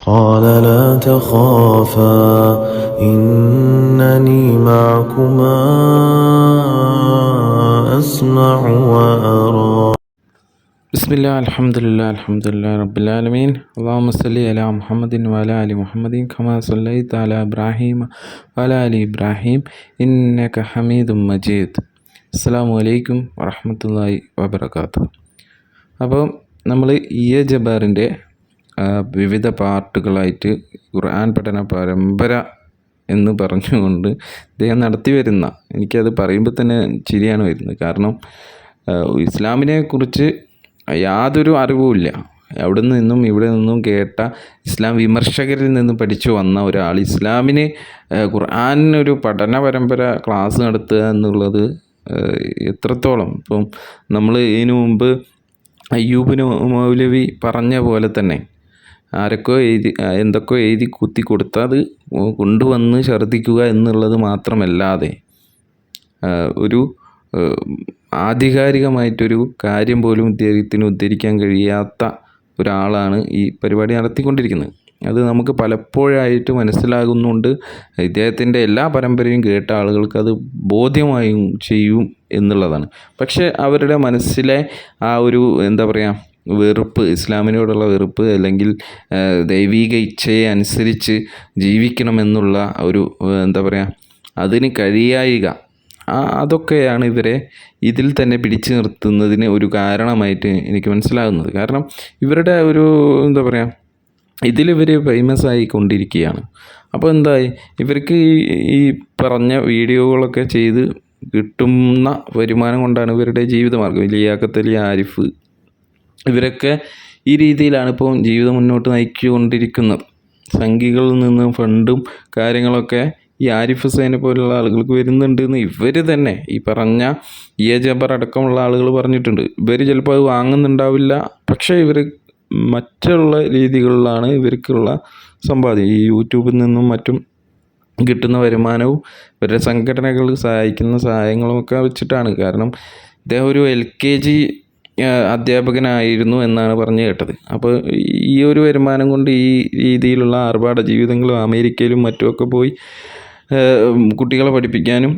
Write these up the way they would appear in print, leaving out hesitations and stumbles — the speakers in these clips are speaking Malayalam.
قال لا تخافا إنني معكما أسمع وأرى. بسم الله الحمد لله رب العالمين. اللهم صل على محمد وعلى آل محمد كما صليت على إبراهيم وعلى آل إبراهيم إنك حميد مجيد. അസ്സലാമു അലൈക്കും വറഹ്മത്തുള്ളാഹി വബറകാതുഹു. അപ്പോൾ നമ്മൾ ജബാറിൻ്റെ വിവിധ പാർട്ടുകളായിട്ട് ഖുർആൻ പഠന പരമ്പര എന്ന് പറഞ്ഞുകൊണ്ട് അദ്ദേഹം നടത്തി വരുന്ന, എനിക്കത് പറയുമ്പോൾ തന്നെ ചിരിയാണ് വരുന്നത്. കാരണം ഇസ്ലാമിനെ കുറിച്ച് യാതൊരു അറിവുമില്ല. അവിടെ നിന്നും ഇവിടെ നിന്നും കേട്ട ഇസ്ലാം വിമർശകരിൽ നിന്നും പഠിച്ചു വന്ന ഒരാൾ ഇസ്ലാമിന് ഖുർആനൊരു പഠന പരമ്പര ക്ലാസ് നടത്തുക എന്നുള്ളത് എത്രത്തോളം, ഇപ്പം നമ്മൾ ഇതിനു മുമ്പ് അയ്യൂബ് മൗലവി പറഞ്ഞ പോലെ തന്നെ എന്തൊക്കെയോ എഴുതി കുത്തി കൊടുത്താൽ അത് കൊണ്ടുവന്ന് ഛർദ്ദിക്കുക എന്നുള്ളത് മാത്രമല്ലാതെ ഒരു ആധികാരികമായിട്ടൊരു കാര്യം പോലും ഇദ്ദേഹത്തിന് ഉദ്ധരിക്കാൻ കഴിയാത്ത ഒരാളാണ് ഈ പരിപാടി നടത്തിക്കൊണ്ടിരിക്കുന്നത്. അത് നമുക്ക് പലപ്പോഴായിട്ട് മനസ്സിലാകുന്നുണ്ട്. ഇദ്ദേഹത്തിൻ്റെ എല്ലാ പരമ്പരയും കേട്ട ആളുകൾക്ക് അത് ബോധ്യമായും ചെയ്യും എന്നുള്ളതാണ്. പക്ഷേ അവരുടെ മനസ്സിലെ ആ ഒരു എന്താ പറയുക വെറുപ്പ്, ഇസ്ലാമിനോടുള്ള വെറുപ്പ്, അല്ലെങ്കിൽ ദൈവിക ഇച്ഛയെ അനുസരിച്ച് ജീവിക്കണമെന്നുള്ള ഒരു എന്താ പറയുക അതിന് കഴിയായിക, അതൊക്കെയാണ് ഇവരെ ഇതിൽ തന്നെ പിടിച്ചു നിർത്തുന്നതിന് ഒരു കാരണമായിട്ട് എനിക്ക് മനസ്സിലാകുന്നത്. കാരണം ഇവരുടെ ഒരു എന്താ പറയുക ഇതിലിവർ ഫേമസ് ആയിക്കൊണ്ടിരിക്കുകയാണ്. അപ്പോൾ എന്തായി, ഇവർക്ക് ഈ പറഞ്ഞ വീഡിയോകളൊക്കെ ചെയ്ത് കിട്ടുന്ന വരുമാനം കൊണ്ടാണ് ഇവരുടെ ജീവിതമാർഗ്ഗം. ലിയാഖത്ത് അലി, ആരിഫ്, ഇവരൊക്കെ ഈ രീതിയിലാണ് ഇപ്പം ജീവിതം മുന്നോട്ട് നയിച്ചുകൊണ്ടിരിക്കുന്നത്. സംഘികളിൽ നിന്ന് ഫണ്ടും കാര്യങ്ങളൊക്കെ ഈ ആരിഫ് ഹുസൈനെ പോലുള്ള ആളുകൾക്ക് വരുന്നുണ്ടെന്ന് ഇവർ തന്നെ, ഈ പറഞ്ഞ ജബർ അടക്കമുള്ള ആളുകൾ പറഞ്ഞിട്ടുണ്ട്. ഇവർ ചിലപ്പോൾ അത് വാങ്ങുന്നുണ്ടാവില്ല, പക്ഷേ ഇവർ മറ്റുള്ള രീതികളിലാണ് ഇവർക്കുള്ള സമ്പാദ്യം. ഈ യൂട്യൂബിൽ നിന്നും മറ്റും കിട്ടുന്ന വരുമാനവും ഇവരുടെ സംഘടനകൾ സഹായിക്കുന്ന സഹായങ്ങളുമൊക്കെ വെച്ചിട്ടാണ്. കാരണം ഇദ്ദേഹം ഒരു LKG അധ്യാപകനായിരുന്നു എന്നാണ് പറഞ്ഞു കേട്ടത്. അപ്പോൾ ഈ ഒരു വരുമാനം കൊണ്ട് ഈ രീതിയിലുള്ള ആർഭാട ജീവിതങ്ങളും അമേരിക്കയിലും മറ്റുമൊക്കെ പോയി കുട്ടികളെ പഠിപ്പിക്കാനും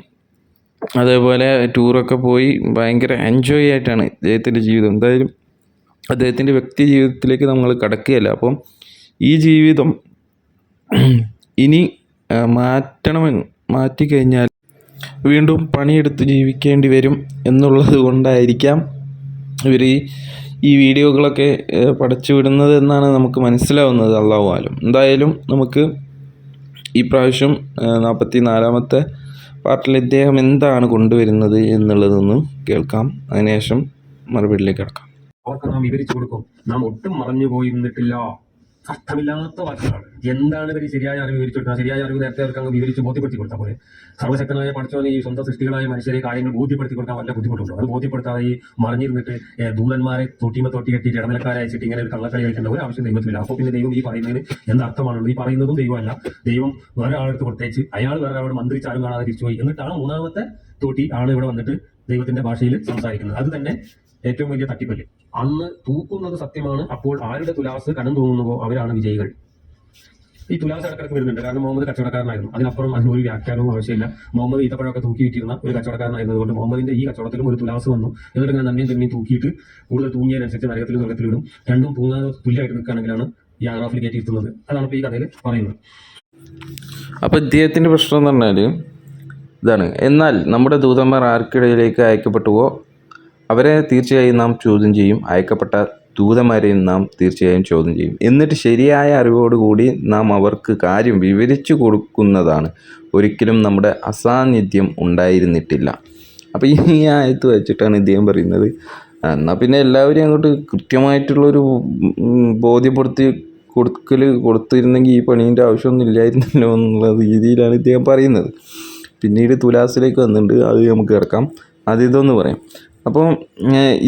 അതേപോലെ ടൂറൊക്കെ പോയി ഭയങ്കര എൻജോയ് ആയിട്ടാണ് അദ്ദേഹത്തിൻ്റെ ജീവിതം. എന്തായാലും അദ്ദേഹത്തിൻ്റെ വ്യക്തി ജീവിതത്തിലേക്ക് നമ്മൾ കടക്കുകയല്ല. അപ്പം ഈ ജീവിതം ഇനി മാറ്റിക്കഴിഞ്ഞാൽ വീണ്ടും പണിയെടുത്ത് ജീവിക്കേണ്ടി വരും എന്നുള്ളത് കൊണ്ടായിരിക്കാം ഇവർ ഈ വീഡിയോകളൊക്കെ പടച്ചു വിടുന്നത് എന്നാണ് നമുക്ക് മനസ്സിലാവുന്നത്. അല്ലാഹു ആലം. എന്തായാലും നമുക്ക് ഈ പ്രാവശ്യം 44ാമത്തെ പാർട്ടിൽ ഇദ്ദേഹം എന്താണ് കൊണ്ടുവരുന്നത് എന്നുള്ളതൊന്ന് കേൾക്കാം. അതിനുശേഷം മറുപടിയിലേക്ക് കിടക്കാം. അവർക്ക് നാം വിവരിച്ചു കൊടുക്കും. നാം ഒട്ടും മറഞ്ഞു പോയിരുന്നിട്ടില്ല. അർത്ഥമില്ലാത്ത വാക്കുകളാണ്. എന്താണ് ഇവർ ശരിയായ അറിവ് വിവരിച്ചു കൊടുക്കുക? ശരിയായ അറിവ് നേരത്തെ അവർക്ക് അങ്ങ് വിവരിച്ച് ബോധ്യപ്പെടുത്തി കൊടുത്താൽ പോലെ. സർവശക്തനായ പഠിച്ചവനെ ഈ സ്വന്തം സൃഷ്ടികളായ മനുഷ്യരെ കാര്യങ്ങൾ ബോധ്യപ്പെടുത്തി കൊടുക്കാൻ വല്ല ബുദ്ധിമുട്ടുണ്ടോ? അത് ബോധ്യപ്പെടുത്താതെ ഈ മറിഞ്ഞിരുന്നിട്ട് ദൂതന്മാരെ തൊട്ടി കെട്ടിയിട്ട് ഇടനിലക്കാരെ അയച്ചിട്ട് ഇങ്ങനെ ഒരു കള്ളക്കളി കളിക്കേണ്ട ഒരു ആവശ്യം ദൈവത്തിലില്ല. അപ്പോൾ പിന്നെ ദൈവം ഈ പറയുന്നതിന് എന്താർത്ഥമാണുള്ളത്? ഈ പറയുന്നതും ദൈവമല്ല. ദൈവം വേറെ ആളെടുത്ത് പ്രത്യേകിച്ച് അയാൾ വേറെ ആളോട് മന്ത്രിച്ചാലും കാണാതെ തിരിച്ചുപോയി. എന്നിട്ടാണ് മൂന്നാമത്തെ തോട്ടി ആണ് ഇവിടെ വന്നിട്ട് ദൈവത്തിന്റെ ഭാഷയിൽ സംസാരിക്കുന്നത്. അത് തന്നെ ഏറ്റവും വലിയ തട്ടിപ്പല്. അന്ന് തൂക്കുന്നത് സത്യമാണ്. അപ്പോൾ ആരുടെ തുലാസ് കനം തോന്നുന്നുവോ അവരാണ് വിജയികൾ. ഈ തുലാസ് ഇടക്കിടക്ക് വരുന്നുണ്ട്. കാരണം മുഹമ്മദ് കച്ചവടക്കാരനായിരുന്നു. അതിനപ്പുറം അതിനൊരു വ്യാഖ്യാനവും ആവശ്യമില്ല. മുഹമ്മദ് ഈത്തപ്പഴമൊക്കെ തൂക്കി വിറ്റിരുന്ന ഒരു കച്ചവടക്കാരനായിരുന്നതുകൊണ്ട് മുഹമ്മദിന്റെ ഈ കച്ചവടത്തിലും ഒരു തുലാസ് വന്നു. എന്നിട്ട് ഇങ്ങനെ നന്ദിയും തന്നെയും തൂക്കിയിട്ട് കൂടുതൽ തൂങ്ങിയതിനനുസരിച്ച് നരകത്തിലും സ്വർഗത്തിലും രണ്ടും തൂങ്ങാതെ തുല്യമായിട്ട് നിൽക്കുകയാണെങ്കിലാണ് ഈ ആറാഫിൽ കയറ്റിയിരുത്തുന്നത്. അതാണ് ഇപ്പോൾ ഈ കഥയിൽ പറയുന്നത്. അപ്പോൾ ഇദ്ദേഹത്തിൻ്റെ പ്രശ്നം എന്ന് പറഞ്ഞാൽ ഇതാണ്. എന്നാൽ നമ്മുടെ ദൂതന്മാർ ആർക്കിടയിലേക്ക് അയക്കപ്പെട്ടുവോ അവരെ തീർച്ചയായും നാം ചോദ്യം ചെയ്യും. അയക്കപ്പെട്ട ദൂതന്മാരെയും നാം തീർച്ചയായും ചോദ്യം ചെയ്യും. എന്നിട്ട് ശരിയായ അറിവോടുകൂടി നാം അവർക്ക് കാര്യം വിവരിച്ചു കൊടുക്കുന്നതാണ്. ഒരിക്കലും നമ്മുടെ അസാന്നിധ്യം ഉണ്ടായിരുന്നിട്ടില്ല. അപ്പോൾ ഈ ആയത്ത് വെച്ചിട്ടാണ് ഇദ്ദേഹം പറയുന്നത്, എന്നാൽ പിന്നെ എല്ലാവരെയും അങ്ങോട്ട് കൃത്യമായിട്ടുള്ളൊരു ബോധ്യപ്പെടുത്തി കൊടുത്തിരുന്നെങ്കിൽ ഈ പണീൻ്റെ ആവശ്യമൊന്നും ഇല്ലായിരുന്നല്ലോ എന്നുള്ള രീതിയിലാണ് ഇദ്ദേഹം പറയുന്നത്. പിന്നീട് തുലാസിലേക്ക് വന്നിട്ടുണ്ട്, അത് നമുക്ക് കിടക്കാം. ഇതൊന്ന് പറയാം. അപ്പോൾ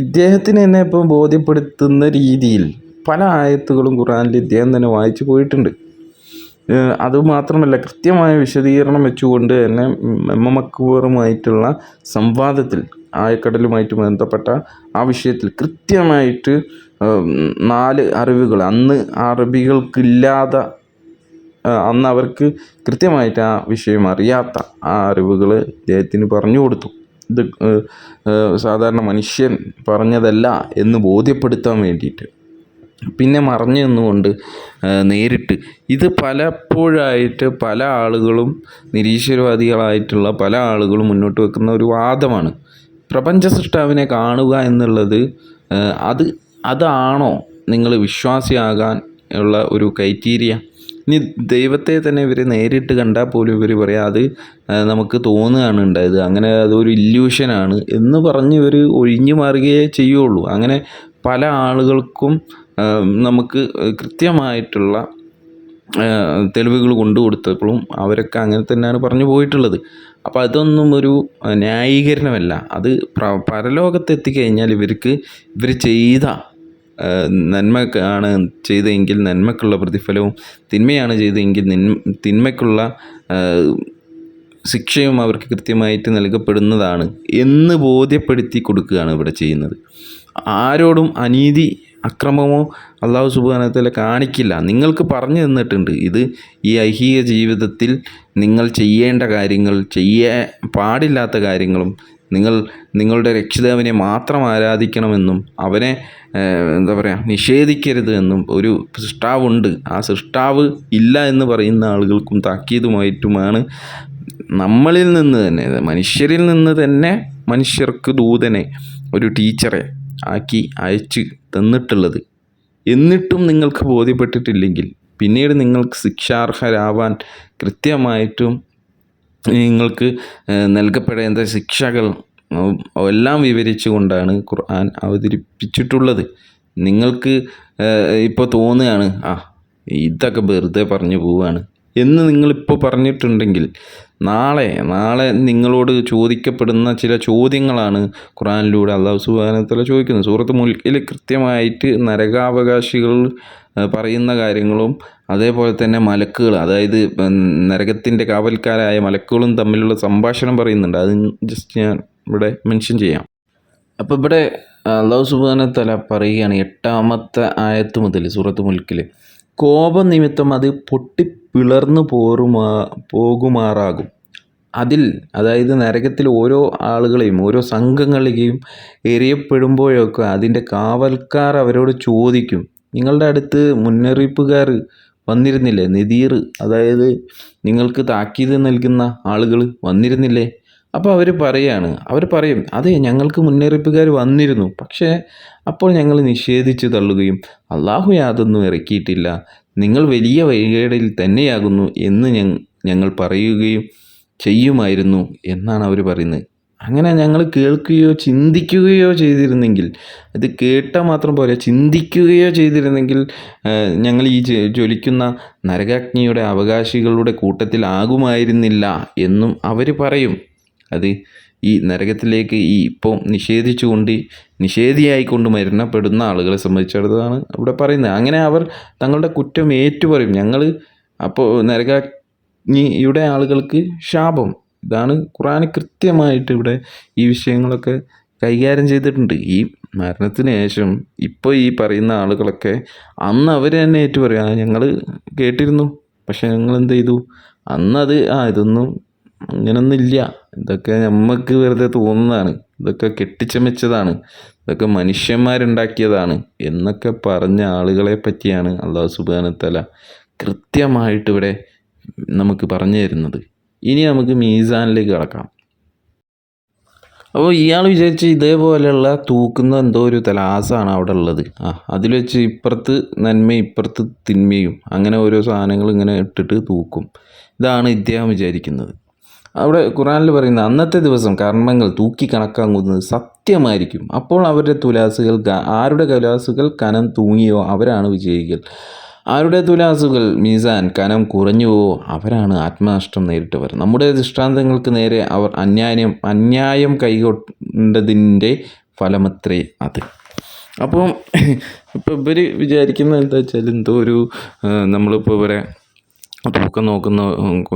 ഇദ്ദേഹത്തിന് തന്നെ ഇപ്പോൾ ബോധ്യപ്പെടുത്തുന്ന രീതിയിൽ പല ആയത്തുകളും ഖുർആനിൽ ഇദ്ദേഹം തന്നെ വായിച്ചു പോയിട്ടുണ്ട്. അതുമാത്രമല്ല, കൃത്യമായ വിശദീകരണം വെച്ചുകൊണ്ട് തന്നെ സംവാദത്തിൽ ആയക്കടലുമായിട്ട് ബന്ധപ്പെട്ട ആ വിഷയത്തിൽ കൃത്യമായിട്ട് 4 അറിവുകൾ അന്ന് അറബികൾക്കില്ലാതെ, അന്ന് അവർക്ക് കൃത്യമായിട്ട് ആ വിഷയം അറിയാത്ത ആ അറിവുകൾ അദ്ദേഹത്തിന് പറഞ്ഞു കൊടുത്തു. ഇത് സാധാരണ മനുഷ്യൻ പറഞ്ഞതല്ല എന്ന് ബോധ്യപ്പെടുത്താൻ വേണ്ടിയിട്ട്. പിന്നെ മറഞ്ഞു നിന്നുകൊണ്ട് നേരിട്ട് ഇത് പലപ്പോഴായിട്ട് പല ആളുകളും, നിരീശ്വരവാദികളായിട്ടുള്ള പല ആളുകളും മുന്നോട്ട് വെക്കുന്ന ഒരു വാദമാണ്. പ്രപഞ്ച സൃഷ്ടാവിനെ കാണുക എന്നുള്ളത് അതാണോ നിങ്ങൾ വിശ്വാസിയാകാൻ ഉള്ള ഒരു ക്രൈറ്റീരിയ? ഇനി ദൈവത്തെ തന്നെ ഇവർ നേരിട്ട് കണ്ടാൽ പോലും ഇവർ പറയാം അത് നമുക്ക് തോന്നുകയാണ് ഉണ്ടായത്, അങ്ങനെ അതൊരു ഇല്യൂഷനാണ് എന്ന് പറഞ്ഞ് ഇവർ ഒഴിഞ്ഞു മാറുകയേ ചെയ്യുള്ളൂ. അങ്ങനെ പല ആളുകൾക്കും നമുക്ക് കൃത്യമായിട്ടുള്ള തെളിവുകൾ കൊണ്ടു കൊടുത്തപ്പോഴും അവരൊക്കെ അങ്ങനെ തന്നെയാണ് പറഞ്ഞു പോയിട്ടുള്ളത്. അപ്പോൾ അതൊന്നും ഒരു ന്യായീകരണമല്ല. അത് പരലോകത്തെത്തിക്കഴിഞ്ഞാൽ ഇവർ ചെയ്ത നന്മയാണ് ചെയ്തതെങ്കിൽ നന്മക്കുള്ള പ്രതിഫലവും, തിന്മയാണ് ചെയ്തതെങ്കിൽ തിന്മയ്ക്കുള്ള ശിക്ഷയും അവർക്ക് കൃത്യമായിട്ട് നൽകപ്പെടുന്നതാണ് എന്ന് ബോധ്യപ്പെടുത്തി കൊടുക്കുകയാണ് ഇവിടെ ചെയ്യുന്നത്. ആരോടും അനീതി, അക്രമമോ അള്ളാഹു സുബ്ഹാനഹു വ തആല കാണിക്കില്ല. നിങ്ങൾക്ക് പറഞ്ഞു തന്നിട്ടുണ്ട് ഇത് ഈ ഐഹിക ജീവിതത്തിൽ നിങ്ങൾ ചെയ്യേണ്ട കാര്യങ്ങൾ, ചെയ്യാൻ പാടില്ലാത്ത കാര്യങ്ങളും, നിങ്ങളുടെ രക്ഷിതാവിനെ മാത്രം ആരാധിക്കണമെന്നും അവനെ നിഷേധിക്കരുത് എന്നും ഒരു സൃഷ്ടാവുണ്ട്, ആ സൃഷ്ടാവ് ഇല്ല എന്ന് പറയുന്ന ആളുകൾക്കും താക്കീതുമായിട്ടുമാണ് നമ്മളിൽ നിന്ന് തന്നെ, മനുഷ്യരിൽ നിന്ന് തന്നെ മനുഷ്യർക്ക് ദൂതനെ, ഒരു ടീച്ചറെ ആക്കി അയച്ച് തന്നിട്ടുള്ളത്. എന്നിട്ടും നിങ്ങൾക്ക് ബോധ്യപ്പെട്ടിട്ടില്ലെങ്കിൽ പിന്നീട് നിങ്ങൾക്ക് ശിക്ഷാർഹരാവാൻ കൃത്യമായിട്ടും നിങ്ങൾക്ക് നൽകപ്പെടേണ്ട ശിക്ഷകൾ എല്ലാം വിവരിച്ചു കൊണ്ടാണ് ഖുർആൻ അവതരിപ്പിച്ചിട്ടുള്ളത്. നിങ്ങൾക്ക് ഇപ്പോൾ തോന്നുകയാണ് ഇതൊക്കെ വെറുതെ പറഞ്ഞു പോവുകയാണ് എന്ന് നിങ്ങളിപ്പോൾ പറഞ്ഞിട്ടുണ്ടെങ്കിൽ നാളെ നിങ്ങളോട് ചോദിക്കപ്പെടുന്ന ചില ചോദ്യങ്ങളാണ് ഖുർആനിലൂടെ അല്ലാഹു സുബ്ഹാനഹു വ തആല ചോദിക്കുന്നത്. സൂറത്ത് മുൽക്കിൽ കൃത്യമായിട്ട് നരകാവകാശികൾ പറയുന്ന കാര്യങ്ങളും അതേപോലെ തന്നെ മലക്കുകൾ, അതായത് നരകത്തിൻ്റെ കാവൽക്കാരായ മലക്കുകളും തമ്മിലുള്ള സംഭാഷണം പറയുന്നുണ്ട്. അത് ജസ്റ്റ് ഞാൻ ഇവിടെ മെൻഷൻ ചെയ്യാം. അപ്പോൾ ഇവിടെ അല്ലാഹു സുബ്ഹാനഹു വ തആല പറയുകയാണ് 8ാമത്തെ ആയത്ത് മുതൽ സൂറത്ത് മുൽക്കിൽ, കോപം നിമിത്തം അത് പൊട്ടിപ്പിളർന്നു പോകുമാറാകും. അതിൽ, അതായത് നരകത്തിൽ ഓരോ ആളുകളെയും ഓരോ സംഘങ്ങളെയും എറിയപ്പെടുമ്പോഴൊക്കെ അതിൻ്റെ കാവൽക്കാർ അവരോട് ചോദിക്കും, നിങ്ങളുടെ അടുത്ത് മുന്നറിയിപ്പുകാർ വന്നിരുന്നില്ലേ, നദീർ, അതായത് നിങ്ങൾക്ക് താക്കീത് നൽകുന്ന ആളുകൾ വന്നിരുന്നില്ലേ? അപ്പോൾ അവർ പറയും അതെ, ഞങ്ങൾക്ക് മുന്നറിയിപ്പുകാർ വന്നിരുന്നു, പക്ഷേ അപ്പോൾ ഞങ്ങൾ നിഷേധിച്ച് തള്ളുകയും അള്ളാഹു യാതൊന്നും ഇറക്കിയിട്ടില്ല, നിങ്ങൾ വലിയ വഴികേടിൽ തന്നെയാകുന്നു എന്ന് ഞങ്ങൾ പറയുകയും ചെയ്യുമായിരുന്നു എന്നാണ് അവർ പറയുന്നത്. അങ്ങനെ ഞങ്ങൾ കേൾക്കുകയോ ചിന്തിക്കുകയോ ചെയ്തിരുന്നെങ്കിൽ, ഇത് കേട്ടാൽ മാത്രം പോരാ, ചിന്തിക്കുകയോ ചെയ്തിരുന്നെങ്കിൽ ഞങ്ങൾ ഈ ജ്വലിക്കുന്ന നരകാഗ്നിയുടെ അവകാശികളുടെ കൂട്ടത്തിലാകുമായിരുന്നില്ല എന്നും അവർ പറയും. അത് ഈ നരകത്തിലേക്ക് ഇപ്പോൾ നിഷേധിയായിക്കൊണ്ട് മരണപ്പെടുന്ന ആളുകളെ സംബന്ധിച്ചിടത്തോളം ഇവിടെ പറയുന്നത്. അങ്ങനെ അവർ തങ്ങളുടെ കുറ്റം ഏറ്റുപറയും. ഞങ്ങൾ അപ്പോൾ നരകാഗ്നിയുടെ ആളുകൾക്ക് ശാപം. ഇതാണ് ഖുർആൻ കൃത്യമായിട്ട് ഇവിടെ ഈ വിഷയങ്ങളൊക്കെ കൈകാര്യം ചെയ്തിട്ടുണ്ട്. ഈ മരണത്തിന് ശേഷം ഇപ്പോൾ ഈ പറയുന്ന ആളുകളൊക്കെ അന്ന് അവർ തന്നെ ഏറ്റുപറയും, ഞങ്ങൾ കേട്ടിരുന്നു, പക്ഷെ ഞങ്ങൾ എന്ത് ചെയ്തു, അന്നത് ഇതൊന്നും അങ്ങനൊന്നുമില്ല, ഇതൊക്കെ നമുക്ക് വെറുതെ തോന്നുന്നതാണ്, ഇതൊക്കെ കെട്ടിച്ചമച്ചതാണ്, ഇതൊക്കെ മനുഷ്യന്മാരുണ്ടാക്കിയതാണ് എന്നൊക്കെ പറഞ്ഞ ആളുകളെ പറ്റിയാണ് അല്ലാഹു സുബ്ഹാനഹു വ തആല കൃത്യമായിട്ട് ഇവിടെ നമുക്ക് പറഞ്ഞു തരുന്നത്. ഇനി നമുക്ക് മീസാനിലേക്ക് കടക്കാം. അപ്പോൾ ഇയാൾ വിചാരിച്ച് ഇതേപോലെയുള്ള തൂക്കുന്ന എന്തോ ഒരു തലാസാണ് അവിടെ ഉള്ളത്. അതിൽ വെച്ച് ഇപ്പുറത്ത് നന്മയും ഇപ്പുറത്ത് തിന്മയും അങ്ങനെ ഓരോ സാധനങ്ങൾ ഇങ്ങനെ ഇട്ടിട്ട് തൂക്കും. ഇതാണ് ഇദ്ദേഹം വിചാരിക്കുന്നത്. അവിടെ ഖുർആനിൽ പറയുന്ന അന്നത്തെ ദിവസം കർമ്മങ്ങൾ തൂക്കി കണക്കാക്കുന്നത് സത്യമായിരിക്കും. അപ്പോൾ ആരുടെ തുലാസുകൾ കനം തൂങ്ങിയോ അവരാണ് വിജയികൾ. ആരുടെ തുലാസുകൾ മീസാൻ കനം കുറഞ്ഞുവോ അവരാണ് ആത്മനഷ്ടം നേരിട്ടവർ. നമ്മുടെ ദൃഷ്ടാന്തങ്ങൾക്ക് നേരെ അവർ അന്യായം കൈകൊണ്ടതിൻ്റെ ഫലമത്രേ അത്. അപ്പം ഇപ്പോൾ ഇവർ വിചാരിക്കുന്നത് എന്താ വെച്ചാൽ, എന്തോ ഒരു നമ്മളിപ്പോൾ ഇവരെ തൂക്കം നോക്കുന്ന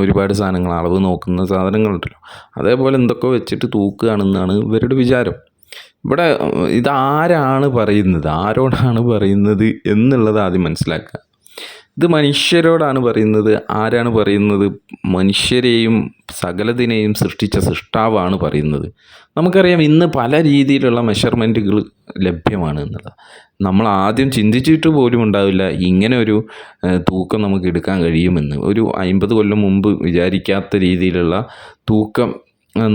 ഒരുപാട് സാധനങ്ങൾ, അളവ് നോക്കുന്ന സാധനങ്ങളുണ്ടല്ലോ, അതേപോലെ എന്തൊക്കെ വെച്ചിട്ട് തൂക്കുകയാണെന്നാണ് ഇവരുടെ വിചാരം. ഇവിടെ ഇതാരാണ് പറയുന്നത്, ആരോടാണ് പറയുന്നത് എന്നുള്ളത് ആദ്യം മനസ്സിലാക്കുക. ഇത് മനുഷ്യരോടാണ് പറയുന്നത്. ആരാണ് പറയുന്നത്? മനുഷ്യരെയും സകലതിനെയും സൃഷ്ടിച്ച സൃഷ്ടാവാണ് പറയുന്നത്. നമുക്കറിയാം ഇന്ന് പല രീതിയിലുള്ള മെഷർമെൻറ്റുകൾ ലഭ്യമാണ് എന്നുള്ളത്. നമ്മൾ ആദ്യം ചിന്തിച്ചിട്ട് പോലും ഉണ്ടാവില്ല ഇങ്ങനെ ഒരു തൂക്കം നമുക്ക് എടുക്കാൻ കഴിയുമെന്ന്. ഒരു 50 കൊല്ലം മുമ്പ് വിചാരിക്കാത്ത രീതിയിലുള്ള തൂക്കം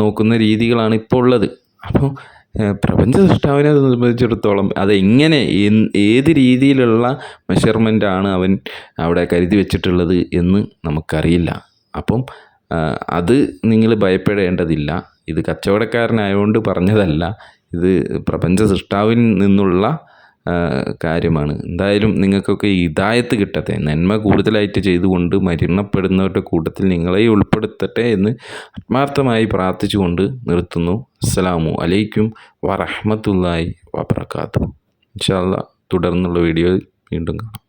നോക്കുന്ന രീതികളാണ് ഇപ്പോൾ ഉള്ളത്. അപ്പോൾ പ്രപഞ്ച സൃഷ്ടാവിനെ സംബന്ധിച്ചിടത്തോളം അതെങ്ങനെ ഏത് രീതിയിലുള്ള മെഷർമെൻ്റാണ് അവൻ അവിടെ കരുതി വെച്ചിട്ടുള്ളത് എന്ന് നമുക്കറിയില്ല. അപ്പം അത് നിങ്ങൾ ഭയപ്പെടേണ്ടതില്ല. ഇത് കച്ചവടക്കാരനായതുകൊണ്ട് പറഞ്ഞതല്ല, ഇത് പ്രപഞ്ച സൃഷ്ടാവിൽ നിന്നുള്ള കാര്യമാണ്. എന്തായാലും നിങ്ങൾക്കൊക്കെ ഹിദായത്ത് കിട്ടട്ടെ, നന്മ കൂടുതലായിട്ട് ചെയ്തുകൊണ്ട് മരണപ്പെടുന്നവരുടെ കൂട്ടത്തിൽ നിങ്ങളെ ഉൾപ്പെടുത്തട്ടെ എന്ന് ആത്മാർത്ഥമായി പ്രാർത്ഥിച്ചുകൊണ്ട് നിർത്തുന്നു. അസ്സലാമു അലൈക്കും വറഹ്മത്തുള്ളാഹി വബറകാതുഹു. ഇൻഷാ അല്ലാഹ് തുടർന്നുള്ള വീഡിയോയിൽ വീണ്ടും കാണാം.